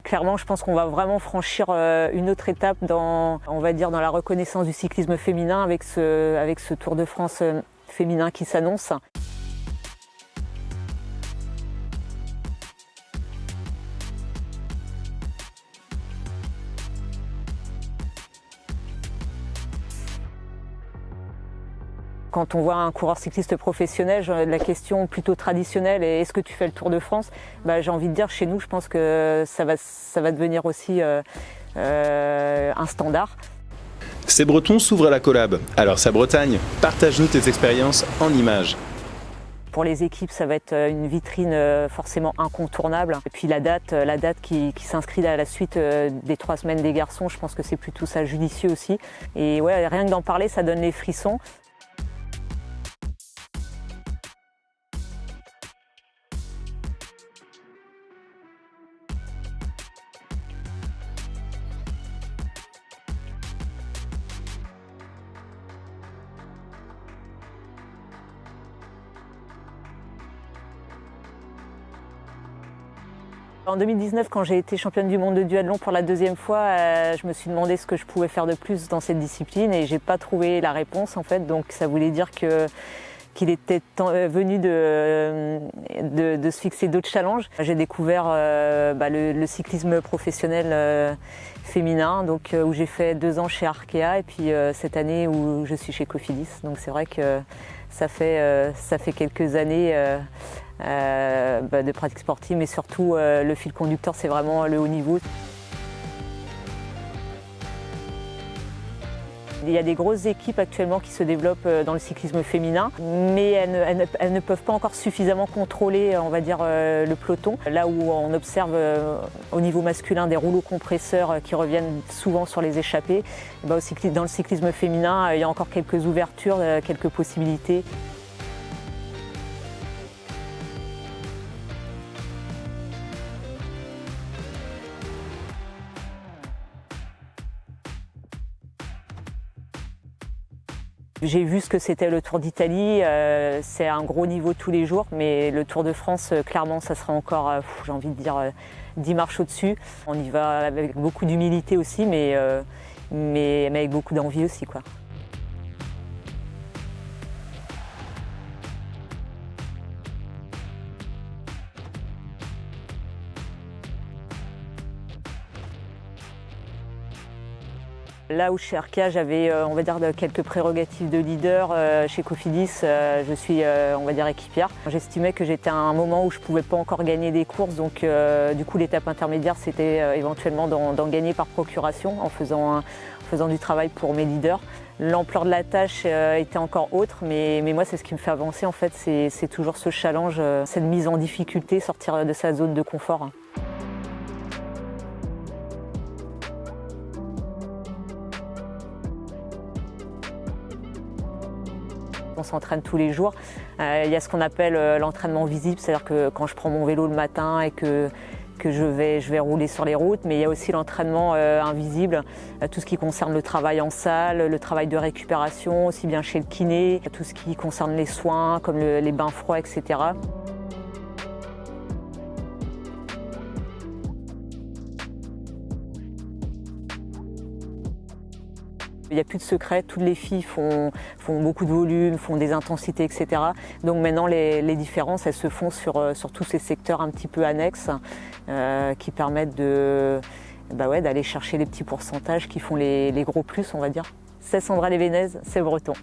Clairement, je pense qu'on va vraiment franchir une autre étape dans, on va dire, dans la reconnaissance du cyclisme féminin avec ce Tour de France féminin qui s'annonce. Quand on voit un coureur cycliste professionnel, la question plutôt traditionnelle est est-ce que tu fais le Tour de France? J'ai envie de dire, chez nous, je pense que ça va devenir aussi un standard. C'est Breton s'ouvre à la collab. Alors ça Bretagne, partage-nous tes expériences en images. Pour les équipes, ça va être une vitrine forcément incontournable. Et puis la date qui s'inscrit à la suite des 3 semaines des garçons, je pense que c'est plutôt ça judicieux aussi. Et ouais, rien que d'en parler, ça donne les frissons. En 2019, quand j'ai été championne du monde de duathlon pour la 2e fois, je me suis demandé ce que je pouvais faire de plus dans cette discipline et j'ai pas trouvé la réponse en fait. Donc ça voulait dire qu'il était venu de se fixer d'autres challenges. J'ai découvert le cyclisme professionnel féminin, donc où j'ai fait 2 ans chez Arkea et puis cette année où je suis chez Cofidis. Donc c'est vrai que ça fait quelques années de pratique sportive, mais surtout le fil conducteur, c'est vraiment le haut niveau. Il y a des grosses équipes actuellement qui se développent dans le cyclisme féminin, mais elles ne peuvent pas encore suffisamment contrôler, on va dire, le peloton. Là où on observe au niveau masculin des rouleaux compresseurs qui reviennent souvent sur les échappées, dans le cyclisme féminin, il y a encore quelques ouvertures, quelques possibilités. J'ai vu ce que c'était le Tour d'Italie, c'est un gros niveau tous les jours, mais le Tour de France, clairement, ça sera encore, j'ai envie de dire, 10 marches au-dessus. On y va avec beaucoup d'humilité aussi, mais avec beaucoup d'envie aussi, quoi. Là où chez Arkea, j'avais on va dire quelques prérogatives de leader, chez Cofidis, je suis on va dire équipière. J'estimais que j'étais à un moment où je ne pouvais pas encore gagner des courses, donc du coup l'étape intermédiaire c'était éventuellement d'en gagner par procuration en faisant du travail pour mes leaders. L'ampleur de la tâche était encore autre, mais moi c'est ce qui me fait avancer en fait, c'est toujours ce challenge, cette mise en difficulté, sortir de sa zone de confort. On s'entraîne tous les jours. Il y a ce qu'on appelle l'entraînement visible, c'est-à-dire que quand je prends mon vélo le matin et que je vais rouler sur les routes, mais il y a aussi l'entraînement invisible, tout ce qui concerne le travail en salle, le travail de récupération, aussi bien chez le kiné, tout ce qui concerne les soins comme les bains froids, etc. Il n'y a plus de secret, toutes les filles font beaucoup de volume, font des intensités, etc. Donc maintenant les différences elles se font sur tous ces secteurs un petit peu annexes qui permettent d'aller chercher les petits pourcentages qui font les gros plus, on va dire. C'est Sandra Lévénez, c'est Breton.